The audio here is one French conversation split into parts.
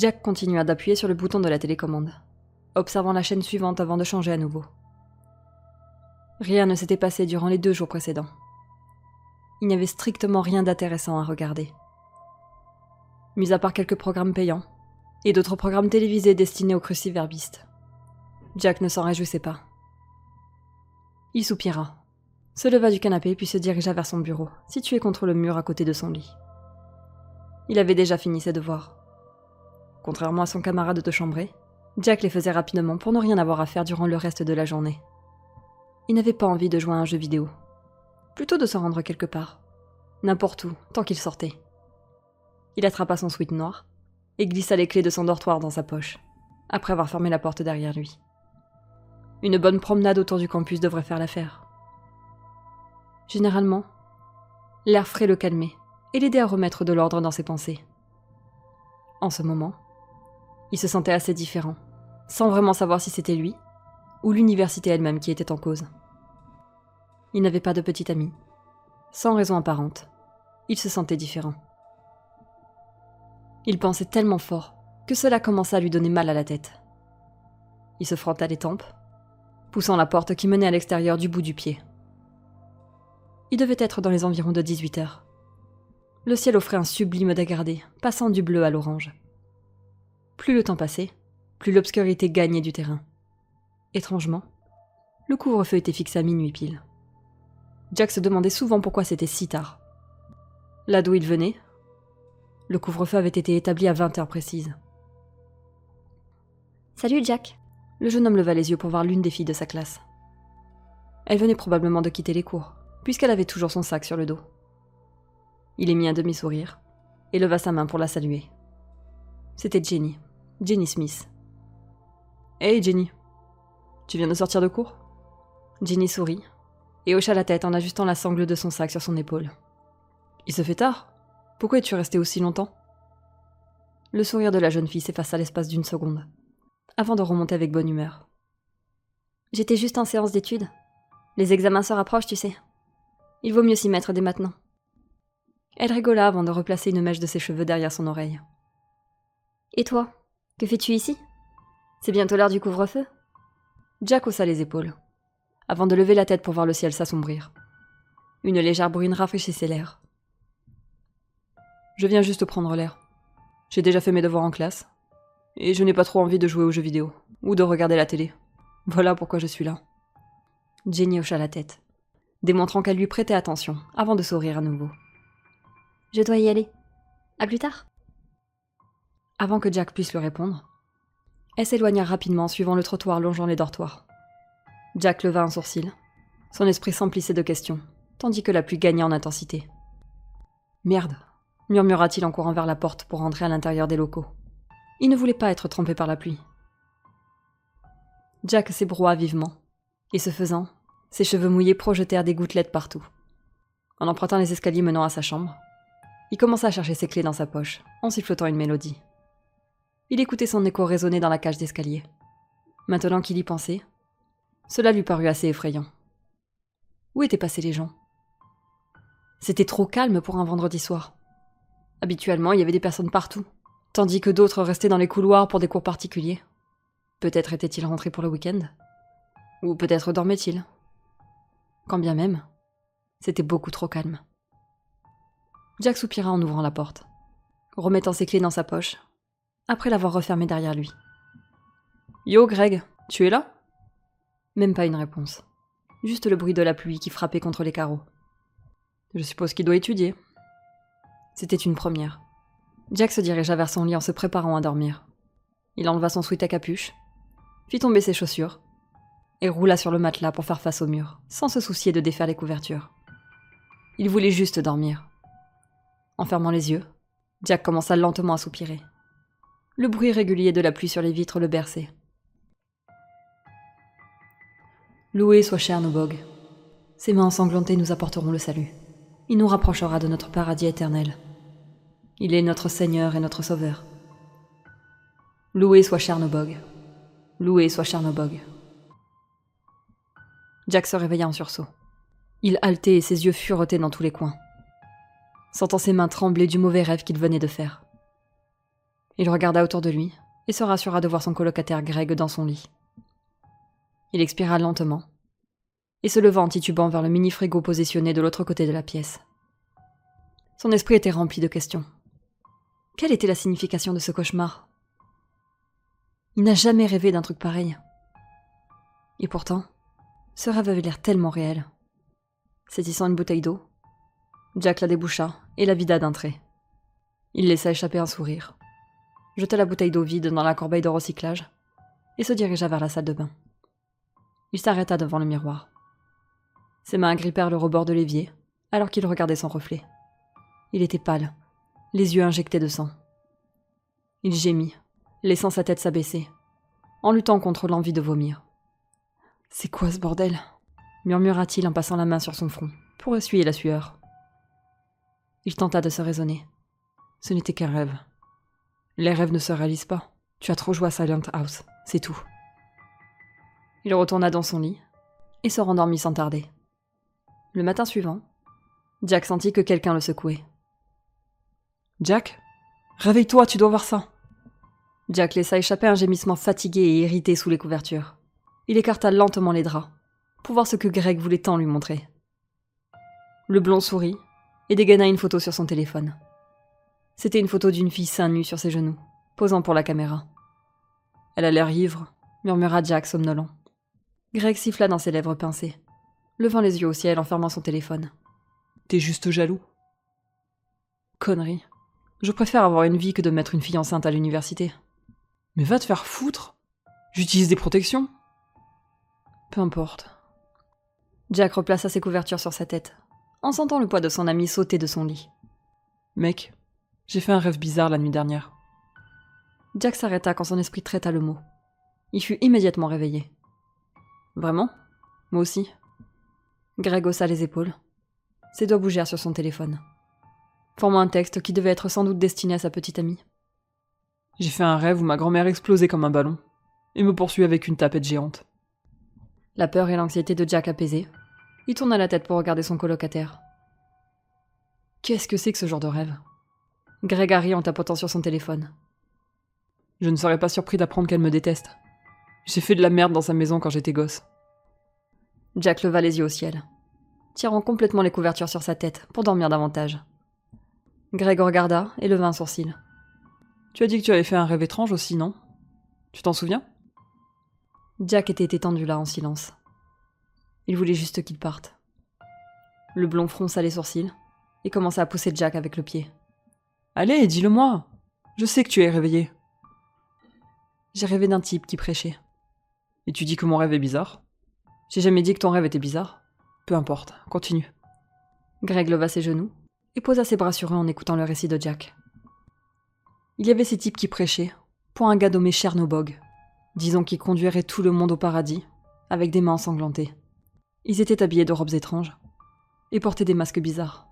Jack continua d'appuyer sur le bouton de la télécommande, observant la chaîne suivante avant de changer à nouveau. Rien ne s'était passé durant les 2 jours précédents. Il n'y avait strictement rien d'intéressant à regarder. Mis à part quelques programmes payants, et d'autres programmes télévisés destinés aux cruciverbistes. Jack ne s'en réjouissait pas. Il soupira, se leva du canapé puis se dirigea vers son bureau, situé contre le mur à côté de son lit. Il avait déjà fini ses devoirs. Contrairement à son camarade de chambrée, Jack les faisait rapidement pour ne rien avoir à faire durant le reste de la journée. Il n'avait pas envie de jouer à un jeu vidéo. Plutôt de se rendre quelque part. N'importe où, tant qu'il sortait. Il attrapa son sweat noir et glissa les clés de son dortoir dans sa poche, après avoir fermé la porte derrière lui. Une bonne promenade autour du campus devrait faire l'affaire. Généralement, l'air frais le calmait et l'aidait à remettre de l'ordre dans ses pensées. En ce moment, il se sentait assez différent, sans vraiment savoir si c'était lui ou l'université elle-même qui était en cause. Il n'avait pas de petit ami. Sans raison apparente, il se sentait différent. Il pensait tellement fort que cela commença à lui donner mal à la tête. Il se frotta les tempes, poussant la porte qui menait à l'extérieur du bout du pied. Il devait être dans les environs de 18 heures. Le ciel offrait un sublime dégradé, passant du bleu à l'orange. Plus le temps passait, plus l'obscurité gagnait du terrain. Étrangement, le couvre-feu était fixé à minuit pile. Jack se demandait souvent pourquoi c'était si tard. Là d'où il venait, le couvre-feu avait été établi à 20 heures précises. « Salut Jack !» Le jeune homme leva les yeux pour voir l'une des filles de sa classe. Elle venait probablement de quitter les cours, puisqu'elle avait toujours son sac sur le dos. Il émit un demi-sourire et leva sa main pour la saluer. C'était Jenny Smith. « Hey Jenny, tu viens de sortir de cours ?» Jenny sourit et hocha la tête en ajustant la sangle de son sac sur son épaule. « Il se fait tard. Pourquoi es-tu restée aussi longtemps ?» Le sourire de la jeune fille s'effaça l'espace d'une seconde, avant de remonter avec bonne humeur. « J'étais juste en séance d'études. Les examens se rapprochent, tu sais. Il vaut mieux s'y mettre dès maintenant. » Elle rigola avant de replacer une mèche de ses cheveux derrière son oreille. « Et toi, que fais-tu ici ? C'est bientôt l'heure du couvre-feu ?» Jack haussa les épaules, avant de lever la tête pour voir le ciel s'assombrir. Une légère bruine rafraîchissait l'air. « Je viens juste prendre l'air. J'ai déjà fait mes devoirs en classe, et je n'ai pas trop envie de jouer aux jeux vidéo, ou de regarder la télé. Voilà pourquoi je suis là. » Jenny hocha la tête, démontrant qu'elle lui prêtait attention, avant de sourire à nouveau. « Je dois y aller. À plus tard. » Avant que Jack puisse lui répondre, elle s'éloigna rapidement suivant le trottoir longeant les dortoirs. Jack leva un sourcil. Son esprit s'emplissait de questions, tandis que la pluie gagnait en intensité. « Merde !» murmura-t-il en courant vers la porte pour rentrer à l'intérieur des locaux. Il ne voulait pas être trempé par la pluie. Jack s'ébroua vivement, et ce faisant, ses cheveux mouillés projetèrent des gouttelettes partout. En empruntant les escaliers menant à sa chambre, il commença à chercher ses clés dans sa poche, en sifflotant une mélodie. Il écoutait son écho résonner dans la cage d'escalier. Maintenant qu'il y pensait, cela lui parut assez effrayant. Où étaient passés les gens ? C'était trop calme pour un vendredi soir. Habituellement, il y avait des personnes partout, tandis que d'autres restaient dans les couloirs pour des cours particuliers. Peut-être étaient-ils rentrés pour le week-end ? Ou peut-être dormaient-ils ? Quand bien même, c'était beaucoup trop calme. Jack soupira en ouvrant la porte, remettant ses clés dans sa poche, après l'avoir refermée derrière lui. « Yo Greg, tu es là ?» Même pas une réponse, juste le bruit de la pluie qui frappait contre les carreaux. « Je suppose qu'il doit étudier. » C'était une première. Jack se dirigea vers son lit en se préparant à dormir. Il enleva son sweat à capuche, fit tomber ses chaussures, et roula sur le matelas pour faire face au mur, sans se soucier de défaire les couvertures. Il voulait juste dormir. En fermant les yeux, Jack commença lentement à soupirer. Le bruit régulier de la pluie sur les vitres le berçait. Loué soit cher Nobog. Ses mains ensanglantées nous apporteront le salut. Il nous rapprochera de notre paradis éternel. Il est notre Seigneur et notre Sauveur. Loué soit cher Nobog. Loué soit cher Nobog. Jack se réveilla en sursaut. Il haletait et ses yeux furettaient dans tous les coins, sentant ses mains trembler du mauvais rêve qu'il venait de faire. Il regarda autour de lui et se rassura de voir son colocataire Greg dans son lit. Il expira lentement et se leva en titubant vers le mini-frigo positionné de l'autre côté de la pièce. Son esprit était rempli de questions. Quelle était la signification de ce cauchemar? Il n'a jamais rêvé d'un truc pareil. Et pourtant, ce rêve avait l'air tellement réel. Saisissant une bouteille d'eau, Jack la déboucha et la vida d'un trait. Il laissa échapper un sourire, jeta la bouteille d'eau vide dans la corbeille de recyclage et se dirigea vers la salle de bain. Il s'arrêta devant le miroir. Ses mains agrippèrent le rebord de l'évier alors qu'il regardait son reflet. Il était pâle, les yeux injectés de sang. Il gémit, laissant sa tête s'abaisser, en luttant contre l'envie de vomir. « C'est quoi ce bordel ?» murmura-t-il en passant la main sur son front, pour essuyer la sueur. Il tenta de se raisonner. Ce n'était qu'un rêve. Les rêves ne se réalisent pas. Tu as trop joué à Silent House, c'est tout. Il retourna dans son lit et se rendormit sans tarder. Le matin suivant, Jack sentit que quelqu'un le secouait. « Jack, réveille-toi, tu dois voir ça !» Jack laissa échapper un gémissement fatigué et irrité sous les couvertures. Il écarta lentement les draps, pour voir ce que Greg voulait tant lui montrer. Le blond sourit et dégaina une photo sur son téléphone. C'était une photo d'une fille seins nus sur ses genoux, posant pour la caméra. « Elle a l'air ivre », murmura Jack somnolent. Greg siffla dans ses lèvres pincées, levant les yeux au ciel en fermant son téléphone. « T'es juste jaloux ?»« Connerie. Je préfère avoir une vie que de mettre une fille enceinte à l'université. »« Mais va te faire foutre. J'utilise des protections. » Peu importe. Jack replaça ses couvertures sur sa tête, en sentant le poids de son ami sauter de son lit. « Mec, j'ai fait un rêve bizarre la nuit dernière. » Jack s'arrêta quand son esprit traita le mot. Il fut immédiatement réveillé. « Vraiment ? Moi aussi. » Greg haussa les épaules. Ses doigts bougèrent sur son téléphone, formant un texte qui devait être sans doute destiné à sa petite amie. « J'ai fait un rêve où ma grand-mère explosait comme un ballon et me poursuit avec une tapette géante. » La peur et l'anxiété de Jack apaisées, il tourna la tête pour regarder son colocataire. Qu'est-ce que c'est que ce genre de rêve? Greg a ri en tapotant sur son téléphone. Je ne serais pas surpris d'apprendre qu'elle me déteste. J'ai fait de la merde dans sa maison quand j'étais gosse. Jack leva les yeux au ciel, tirant complètement les couvertures sur sa tête pour dormir davantage. Greg regarda et leva un sourcil. Tu as dit que tu avais fait un rêve étrange aussi, non? Tu t'en souviens? Jack était étendu là en silence. Il voulait juste qu'il parte. Le blond fronça les sourcils et commença à pousser Jack avec le pied. Allez, dis-le-moi. Je sais que tu es réveillé. J'ai rêvé d'un type qui prêchait. Et tu dis que mon rêve est bizarre? J'ai jamais dit que ton rêve était bizarre. Peu importe, continue. Greg leva ses genoux et posa ses bras sur eux en écoutant le récit de Jack. Il y avait ces types qui prêchaient pour un gars nommé Chernobog, disons qu'il conduirait tout le monde au paradis, avec des mains ensanglantées. Ils étaient habillés de robes étranges et portaient des masques bizarres.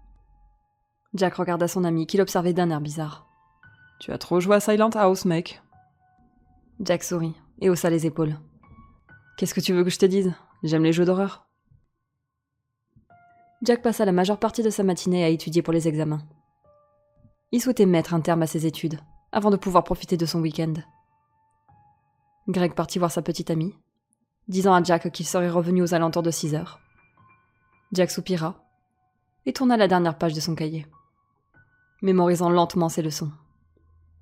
Jack regarda son ami qui l'observait d'un air bizarre. « Tu as trop joué à Silent House, mec. » Jack sourit et haussa les épaules. « Qu'est-ce que tu veux que je te dise? J'aime les jeux d'horreur. » Jack passa la majeure partie de sa matinée à étudier pour les examens. Il souhaitait mettre un terme à ses études, avant de pouvoir profiter de son week-end. Greg partit voir sa petite amie, disant à Jack qu'il serait revenu aux alentours de 6 heures. Jack soupira et tourna la dernière page de son cahier, mémorisant lentement ses leçons.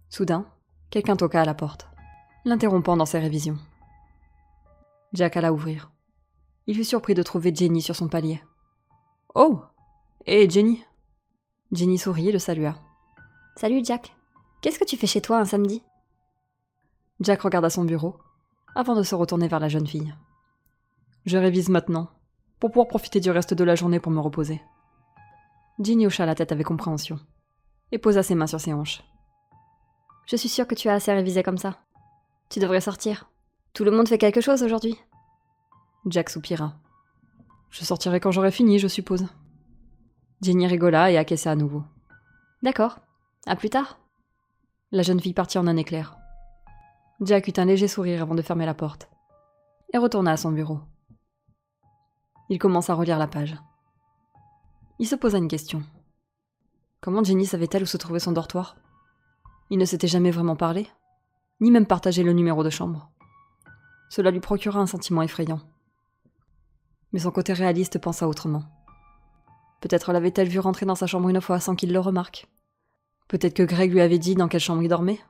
Soudain, quelqu'un toqua à la porte, l'interrompant dans ses révisions. Jack alla ouvrir. Il fut surpris de trouver Jenny sur son palier. « Oh! Hé, Jenny !» Jenny sourit et le salua. « Salut, Jack. Qu'est-ce que tu fais chez toi un samedi ?» Jack regarda son bureau, avant de se retourner vers la jeune fille. « Je révise maintenant, pour pouvoir profiter du reste de la journée pour me reposer. » Jenny hocha la tête avec compréhension, et posa ses mains sur ses hanches. « Je suis sûre que tu as assez révisé comme ça. Tu devrais sortir. Tout le monde fait quelque chose aujourd'hui. » Jack soupira. « Je sortirai quand j'aurai fini, je suppose. » Jenny rigola et acquiesça à nouveau. « D'accord. À plus tard. » La jeune fille partit en un éclair. Jack eut un léger sourire avant de fermer la porte, et retourna à son bureau. Il commença à relire la page. Il se posa une question. Comment Jenny savait-elle où se trouvait son dortoir? Ils ne s'étaient jamais vraiment parlé, ni même partagé le numéro de chambre. Cela lui procura un sentiment effrayant. Mais son côté réaliste pensa autrement. Peut-être l'avait-elle vu rentrer dans sa chambre une fois sans qu'il le remarque. Peut-être que Greg lui avait dit dans quelle chambre il dormait.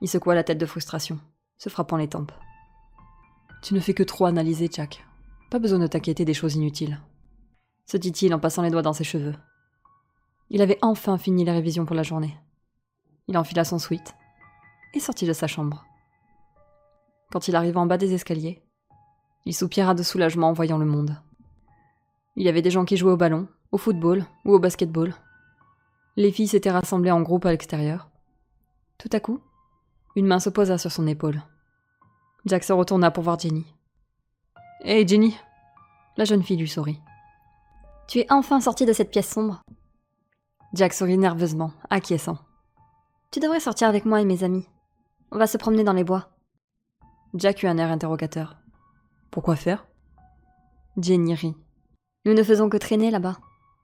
Il secoua la tête de frustration, se frappant les tempes. Tu ne fais que trop analyser, Jack. Pas besoin de t'inquiéter des choses inutiles, se dit-il en passant les doigts dans ses cheveux. Il avait enfin fini les révisions pour la journée. Il enfila son sweat et sortit de sa chambre. Quand il arriva en bas des escaliers, il soupira de soulagement en voyant le monde. Il y avait des gens qui jouaient au ballon, au football ou au basketball. Les filles s'étaient rassemblées en groupe à l'extérieur. Tout à coup, une main se posa sur son épaule. Jack se retourna pour voir Jenny. « Hey Jenny !» La jeune fille lui sourit. « Tu es enfin sortie de cette pièce sombre !» Jack sourit nerveusement, acquiesçant. « Tu devrais sortir avec moi et mes amis. On va se promener dans les bois. » Jack eut un air interrogateur. « Pourquoi faire ?» Jenny rit. « Nous ne faisons que traîner là-bas.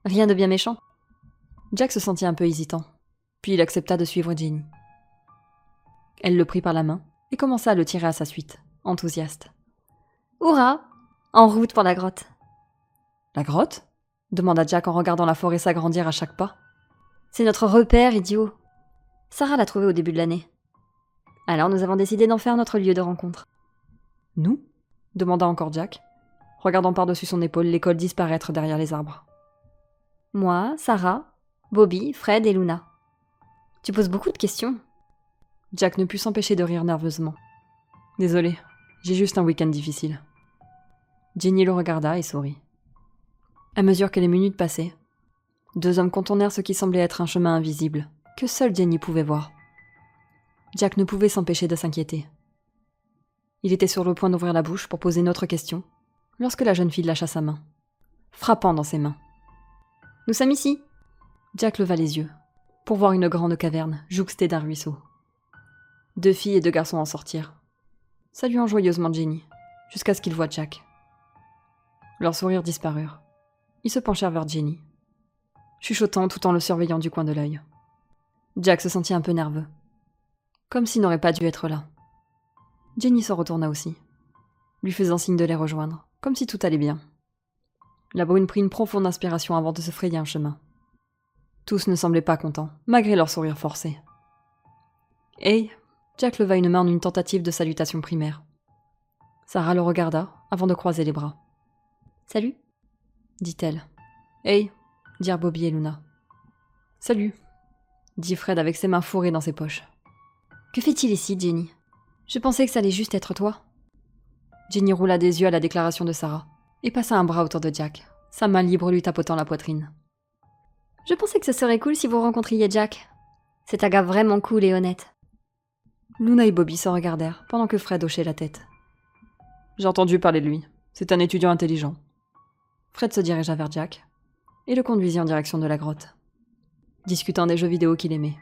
Rien de bien méchant. » Jack se sentit un peu hésitant, puis il accepta de suivre Jenny. Elle le prit par la main et commença à le tirer à sa suite, enthousiaste. « Hourra ! En route pour la grotte. »« La grotte ?» demanda Jack en regardant la forêt s'agrandir à chaque pas. « C'est notre repère, idiot. Sarah l'a trouvé au début de l'année. Alors nous avons décidé d'en faire notre lieu de rencontre. »« Nous ?» demanda encore Jack, regardant par-dessus son épaule l'école disparaître derrière les arbres. « Moi, Sarah, Bobby, Fred et Luna. Tu poses beaucoup de questions. » Jack ne put s'empêcher de rire nerveusement. « Désolé, j'ai juste un week-end difficile. » Jenny le regarda et sourit. À mesure que les minutes passaient, deux hommes contournèrent ce qui semblait être un chemin invisible, que seule Jenny pouvait voir. Jack ne pouvait s'empêcher de s'inquiéter. Il était sur le point d'ouvrir la bouche pour poser une autre question, lorsque la jeune fille lâcha sa main, frappant dans ses mains. « Nous sommes ici !» Jack leva les yeux, pour voir une grande caverne, jouxtée d'un ruisseau. Deux filles et deux garçons en sortirent, saluant joyeusement Jenny, jusqu'à ce qu'ils voient Jack. Leurs sourires disparurent. Ils se penchèrent vers Jenny, chuchotant tout en le surveillant du coin de l'œil. Jack se sentit un peu nerveux, comme s'il n'aurait pas dû être là. Jenny se retourna aussi, lui faisant signe de les rejoindre, comme si tout allait bien. La brune prit une profonde inspiration avant de se frayer un chemin. Tous ne semblaient pas contents, malgré leur sourire forcé. « Hey !» Jack leva une main en une tentative de salutation primaire. Sarah le regarda avant de croiser les bras. « Salut !» dit-elle. « Hey !» dirent Bobby et Luna. « Salut !» dit Fred avec ses mains fourrées dans ses poches. « Que fait-il ici, Jenny ? Je pensais que ça allait juste être toi. » Jenny roula des yeux à la déclaration de Sarah et passa un bras autour de Jack, sa main libre lui tapotant la poitrine. « Je pensais que ce serait cool si vous rencontriez Jack. C'est un gars vraiment cool et honnête. » Luna et Bobby se regardèrent pendant que Fred hochait la tête. « J'ai entendu parler de lui. C'est un étudiant intelligent. » Fred se dirigea vers Jack et le conduisit en direction de la grotte, discutant des jeux vidéo qu'il aimait.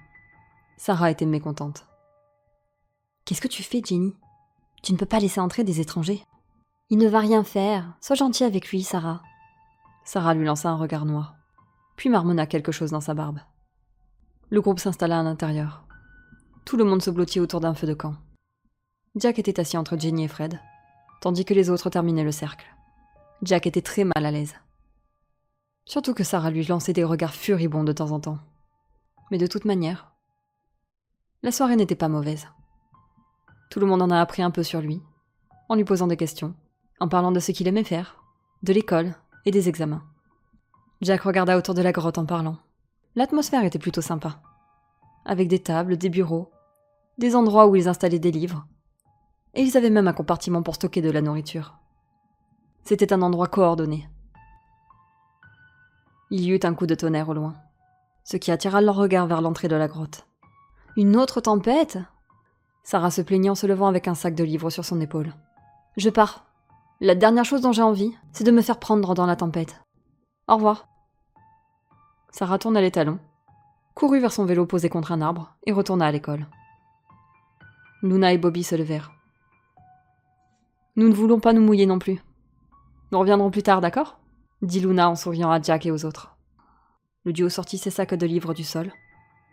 Sarah était mécontente. « Qu'est-ce que tu fais, Jenny ? Tu ne peux pas laisser entrer des étrangers. Il ne va rien faire. Sois gentille avec lui, Sarah. » Sarah lui lança un regard noir, puis marmonna quelque chose dans sa barbe. Le groupe s'installa à l'intérieur. Tout le monde se blottit autour d'un feu de camp. Jack était assis entre Jenny et Fred, tandis que les autres terminaient le cercle. Jack était très mal à l'aise. Surtout que Sarah lui lançait des regards furibonds de temps en temps. Mais de toute manière, la soirée n'était pas mauvaise. Tout le monde en a appris un peu sur lui, en lui posant des questions, en parlant de ce qu'il aimait faire, de l'école et des examens. Jack regarda autour de la grotte en parlant. L'atmosphère était plutôt sympa, avec des tables, des bureaux, des endroits où ils installaient des livres, et ils avaient même un compartiment pour stocker de la nourriture. C'était un endroit coordonné. Il y eut un coup de tonnerre au loin, ce qui attira leur regard vers l'entrée de la grotte. « Une autre tempête ?» Sarah se plaignait en se levant avec un sac de livres sur son épaule. « Je pars. La dernière chose dont j'ai envie, c'est de me faire prendre dans la tempête. Au revoir. » Sarah tourna les talons, courut vers son vélo posé contre un arbre et retourna à l'école. Luna et Bobby se levèrent. « Nous ne voulons pas nous mouiller non plus. Nous reviendrons plus tard, d'accord ?» dit Luna en souriant à Jack et aux autres. Le duo sortit ses sacs de livres du sol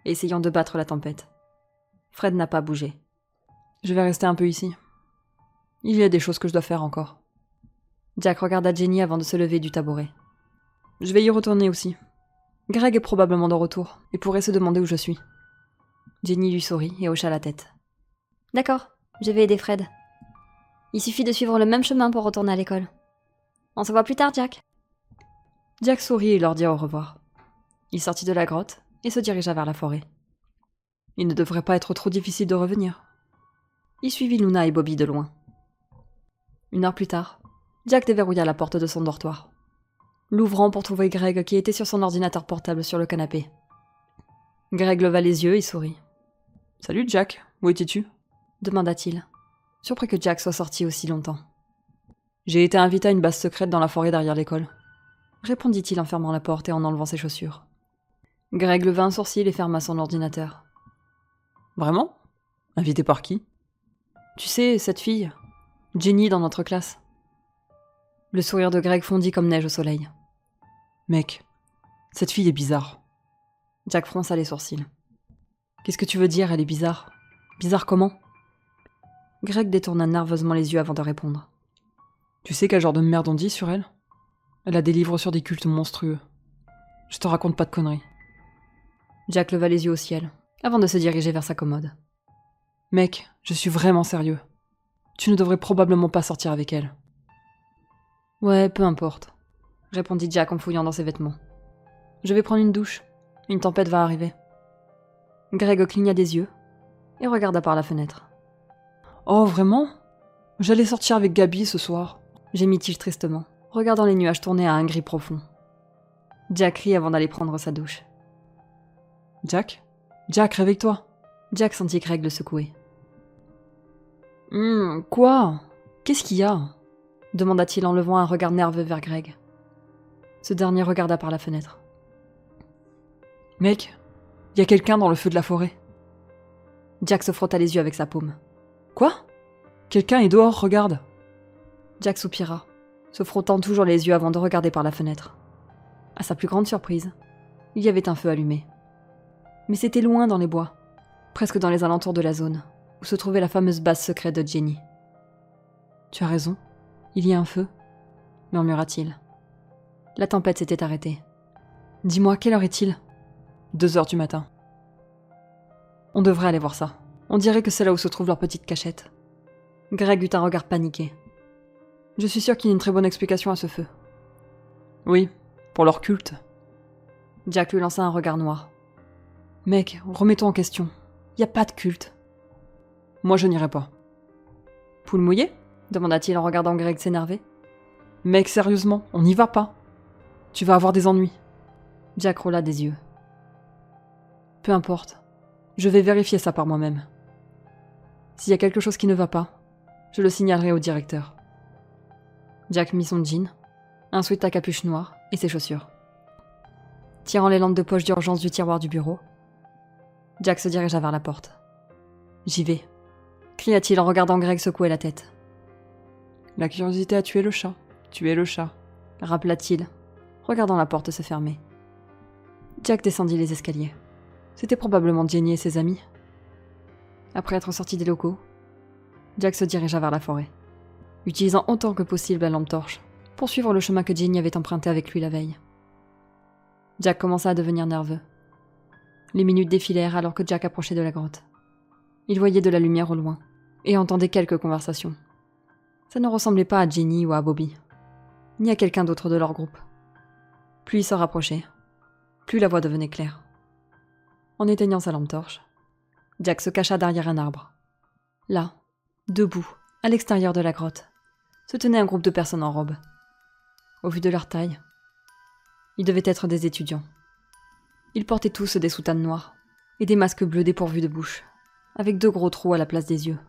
essayant de battre la tempête. Fred n'a pas bougé. Je vais rester un peu ici. Il y a des choses que je dois faire encore. Jack regarda Jenny avant de se lever du tabouret. Je vais y retourner aussi. Greg est probablement de retour et pourrait se demander où je suis. Jenny lui sourit et hocha la tête. D'accord, je vais aider Fred. Il suffit de suivre le même chemin pour retourner à l'école. On se voit plus tard, Jack. Jack sourit et leur dit au revoir. Il sortit de la grotte et se dirigea vers la forêt. Il ne devrait pas être trop difficile de revenir. Il suivit Luna et Bobby de loin. 1 heure plus tard, Jack déverrouilla la porte de son dortoir, l'ouvrant pour trouver Greg qui était sur son ordinateur portable sur le canapé. Greg leva les yeux et sourit. « Salut Jack, où étais-tu » demanda-t-il, surpris que Jack soit sorti aussi longtemps. « J'ai été invité à une base secrète dans la forêt derrière l'école » répondit-il en fermant la porte et en enlevant ses chaussures. Greg leva un sourcil et ferma son ordinateur. « Vraiment ? Invité par qui ? Tu sais, cette fille, Jenny dans notre classe. » Le sourire de Greg fondit comme neige au soleil. « Mec, cette fille est bizarre. » Jack fronça les sourcils. « Qu'est-ce que tu veux dire, elle est bizarre ? Bizarre comment ?» Greg détourna nerveusement les yeux avant de répondre. « Tu sais quel genre de merde on dit sur elle ? Elle a des livres sur des cultes monstrueux. Je te raconte pas de conneries. » Jack leva les yeux au ciel, avant de se diriger vers sa commode. « Mec, je suis vraiment sérieux. Tu ne devrais probablement pas sortir avec elle. » « Ouais, peu importe, » répondit Jack en fouillant dans ses vêtements. « Je vais prendre une douche. Une tempête va arriver. » Greg cligna des yeux et regarda par la fenêtre. « Oh, vraiment ? J'allais sortir avec Gabi ce soir, » gémit-il tristement, regardant les nuages tourner à un gris profond. Jack rit avant d'aller prendre sa douche. « Jack ? Jack, réveille-toi » Jack sentit Greg le secouer. « Quoi ? Qu'est-ce qu'il y a ?» demanda-t-il en levant un regard nerveux vers Greg. Ce dernier regarda par la fenêtre. « Mec, y a quelqu'un dans le feu de la forêt. » Jack se frotta les yeux avec sa paume. « Quoi ? Quelqu'un est dehors, regarde !» Jack soupira, se frottant toujours les yeux avant de regarder par la fenêtre. À sa plus grande surprise, il y avait un feu allumé. Mais c'était loin dans les bois, presque dans les alentours de la zone, où se trouvait la fameuse base secrète de Jenny. « Tu as raison, il y a un feu, » murmura-t-il. La tempête s'était arrêtée. « Dis-moi, quelle heure est-il » 2 heures du matin. On devrait aller voir ça. On dirait que c'est là où se trouve leur petite cachette. Greg eut un regard paniqué. Je suis sûr qu'il y a une très bonne explication à ce feu. Oui, pour leur culte. Jack lui lança un regard noir. Mec, remets-toi en question. Y a pas de culte. Moi, je n'irai pas. Poule mouillée ? Demanda-t-il en regardant Greg s'énerver. Mec, sérieusement, on n'y va pas. Tu vas avoir des ennuis. Jack roula des yeux. Peu importe. Je vais vérifier ça par moi-même. S'il y a quelque chose qui ne va pas, je le signalerai au directeur. Jack mit son jean, un sweat à capuche noire et ses chaussures. Tirant les lampes de poche d'urgence du tiroir du bureau, Jack se dirigea vers la porte. « J'y vais », cria-t-il en regardant Greg secouer la tête. « La curiosité a tué le chat, tué le chat », rappela-t-il, regardant la porte se fermer. Jack descendit les escaliers. C'était probablement Jenny et ses amis. Après être sorti des locaux, Jack se dirigea vers la forêt, utilisant autant que possible la lampe torche pour suivre le chemin que Jenny avait emprunté avec lui la veille. Jack commença à devenir nerveux. Les minutes défilèrent alors que Jack approchait de la grotte. Il voyait de la lumière au loin et entendait quelques conversations. Ça ne ressemblait pas à Jenny ou à Bobby, ni à quelqu'un d'autre de leur groupe. Plus il se rapprochait, plus la voix devenait claire. En éteignant sa lampe torche, Jack se cacha derrière un arbre. Là, debout, à l'extérieur de la grotte, se tenait un groupe de personnes en robe. Au vu de leur taille, ils devaient être des étudiants. Ils portaient tous des soutanes noires et des masques bleus dépourvus de bouche, avec 2 gros trous à la place des yeux.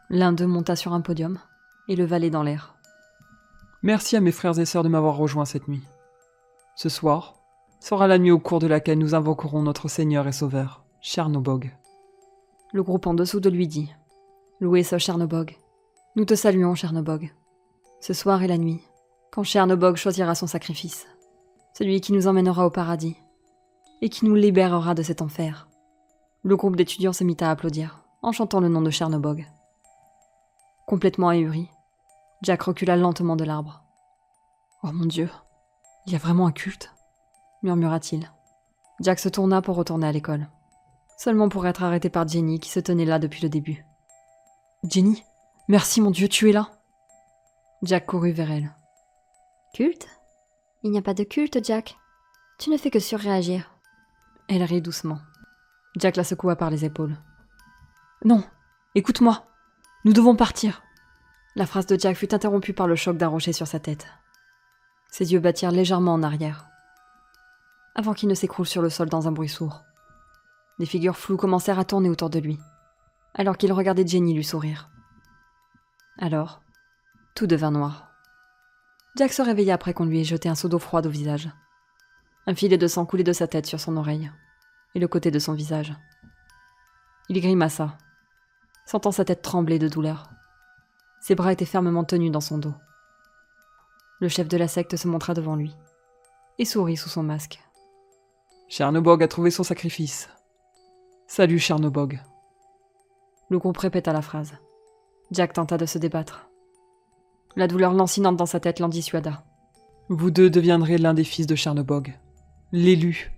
L'un d'eux monta sur un podium et leva les dents dans l'air. Merci à mes frères et sœurs de m'avoir rejoint cette nuit. Ce soir sera la nuit au cours de laquelle nous invoquerons notre Seigneur et Sauveur, Chernobog. Le groupe en dessous de lui dit « Loué soit Chernobog. Nous te saluons, Chernobog. Ce soir est la nuit, quand Chernobog choisira son sacrifice, celui qui nous emmènera au paradis, et qui nous libérera de cet enfer. Le groupe d'étudiants se mit à applaudir, en chantant le nom de Chernobog. Complètement ahuri, Jack recula lentement de l'arbre. « Oh mon Dieu, il y a vraiment un culte ?» murmura-t-il. Jack se tourna pour retourner à l'école, seulement pour être arrêté par Jenny qui se tenait là depuis le début. « Jenny, merci mon Dieu, tu es là !» Jack courut vers elle. « Culte ? Il n'y a pas de culte, Jack. Tu ne fais que surréagir. » Elle rit doucement. Jack la secoua par les épaules. « Non, écoute-moi, nous devons partir !» La phrase de Jack fut interrompue par le choc d'un rocher sur sa tête. Ses yeux battirent légèrement en arrière, avant qu'il ne s'écroule sur le sol dans un bruit sourd. Des figures floues commencèrent à tourner autour de lui, alors qu'il regardait Jenny lui sourire. Alors, tout devint noir. Jack se réveilla après qu'on lui ait jeté un seau d'eau froide au visage. Un filet de sang coulait de sa tête sur son oreille, et le côté de son visage. Il grimaça, sentant sa tête trembler de douleur. Ses bras étaient fermement tenus dans son dos. Le chef de la secte se montra devant lui, et sourit sous son masque. « Chernobog a trouvé son sacrifice. Salut Chernobog. » Le groupe répéta la phrase. Jack tenta de se débattre. La douleur lancinante dans sa tête l'en dissuada. « Vous deux deviendrez l'un des fils de Chernobog, l'élu,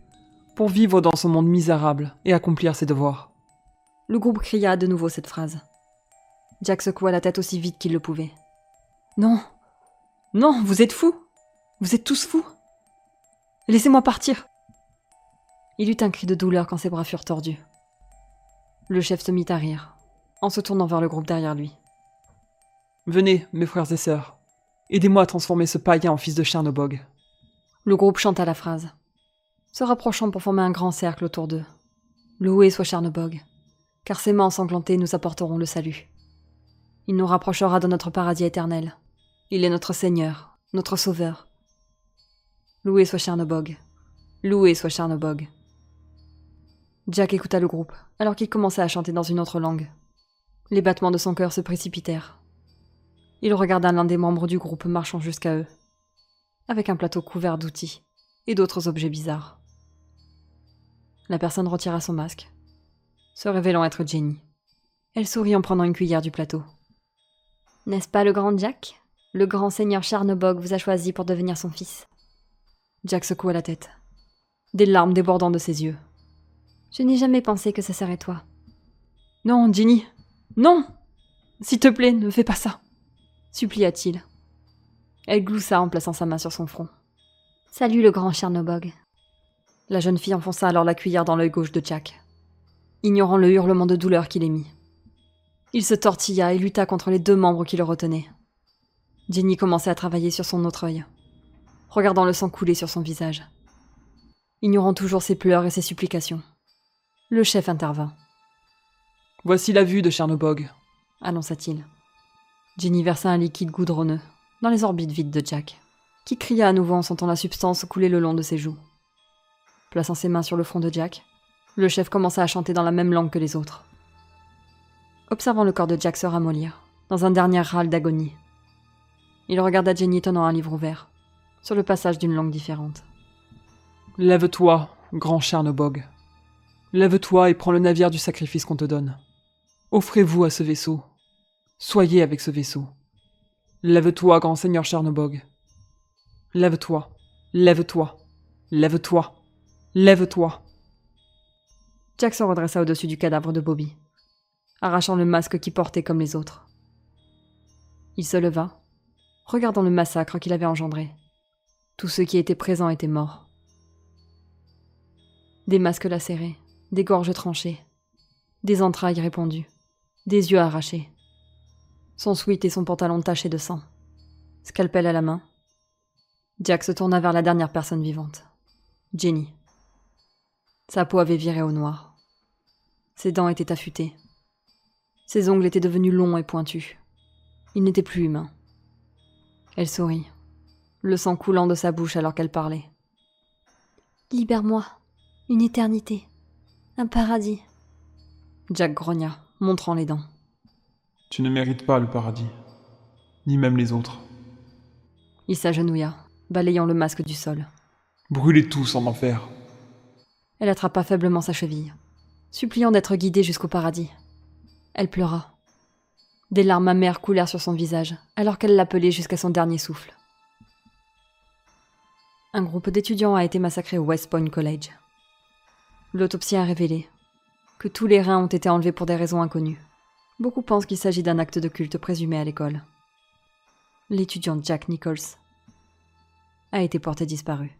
pour vivre dans ce monde misérable et accomplir ses devoirs. » Le groupe cria de nouveau cette phrase. Jack secoua la tête aussi vite qu'il le pouvait. « Non, non, vous êtes fous. Vous êtes tous fous. Laissez-moi partir. » Il eut un cri de douleur quand ses bras furent tordus. Le chef se mit à rire, en se tournant vers le groupe derrière lui. « Venez, mes frères et sœurs, aidez-moi à transformer ce païen en fils de Chernobog. » Le groupe chanta la phrase, se rapprochant pour former un grand cercle autour d'eux. « Loué soit Chernobog, car ses mains ensanglantées nous apporteront le salut. Il nous rapprochera de notre paradis éternel. Il est notre Seigneur, notre Sauveur. Loué soit Chernobog, loué soit Chernobog. » Jack écouta le groupe, alors qu'il commençait à chanter dans une autre langue. Les battements de son cœur se précipitèrent. Il regarda l'un des membres du groupe marchant jusqu'à eux, avec un plateau couvert d'outils et d'autres objets bizarres. La personne retira son masque, se révélant être Jenny. Elle sourit en prenant une cuillère du plateau. « N'est-ce pas le grand Jack ? Le grand seigneur Chernobog vous a choisi pour devenir son fils. » Jack secoua la tête, des larmes débordant de ses yeux. « Je n'ai jamais pensé que ce serait toi. »« Non, Jenny, non ! S'il te plaît, ne fais pas ça !» supplia-t-il. Elle gloussa en plaçant sa main sur son front. « Salut le grand Chernobog. » La jeune fille enfonça alors la cuillère dans l'œil gauche de Jack, ignorant le hurlement de douleur qu'il émit. Il se tortilla et lutta contre les deux membres qui le retenaient. Jenny commençait à travailler sur son autre œil, regardant le sang couler sur son visage. Ignorant toujours ses pleurs et ses supplications, le chef intervint. « Voici la vue de Chernobog, » annonça-t-il. Jenny versa un liquide goudronneux dans les orbites vides de Jack, qui cria à nouveau en sentant la substance couler le long de ses joues. Plaçant ses mains sur le front de Jack, le chef commença à chanter dans la même langue que les autres. Observant le corps de Jack se ramollir, dans un dernier râle d'agonie, il regarda Jenny tenant un livre ouvert, sur le passage d'une langue différente. « Lève-toi, grand Chernobog. Lève-toi et prends le navire du sacrifice qu'on te donne. Offrez-vous à ce vaisseau. Soyez avec ce vaisseau. Lève-toi, grand seigneur Chernobog. Lève-toi, lève-toi, lève-toi, lève-toi. » Jack se redressa au-dessus du cadavre de Bobby, arrachant le masque qu'il portait comme les autres. Il se leva, regardant le massacre qu'il avait engendré. Tous ceux qui étaient présents étaient morts. Des masques lacérés, des gorges tranchées, des entrailles répandues, des yeux arrachés. Son sweat et son pantalon tachés de sang. Scalpel à la main. Jack se tourna vers la dernière personne vivante, Jenny. Sa peau avait viré au noir. Ses dents étaient affûtées. Ses ongles étaient devenus longs et pointus. Il n'était plus humain. Elle sourit, le sang coulant de sa bouche alors qu'elle parlait. « Libère-moi, une éternité, un paradis. » Jack grogna, montrant les dents. « Tu ne mérites pas le paradis, ni même les autres. » Il s'agenouilla, balayant le masque du sol. « Brûlez tous en enfer. » Elle attrapa faiblement sa cheville, suppliant d'être guidée jusqu'au paradis. Elle pleura. Des larmes amères coulèrent sur son visage, alors qu'elle l'appelait jusqu'à son dernier souffle. Un groupe d'étudiants a été massacré au West Point College. L'autopsie a révélé que tous les reins ont été enlevés pour des raisons inconnues. Beaucoup pensent qu'il s'agit d'un acte de culte présumé à l'école. L'étudiant Jack Nichols a été porté disparu.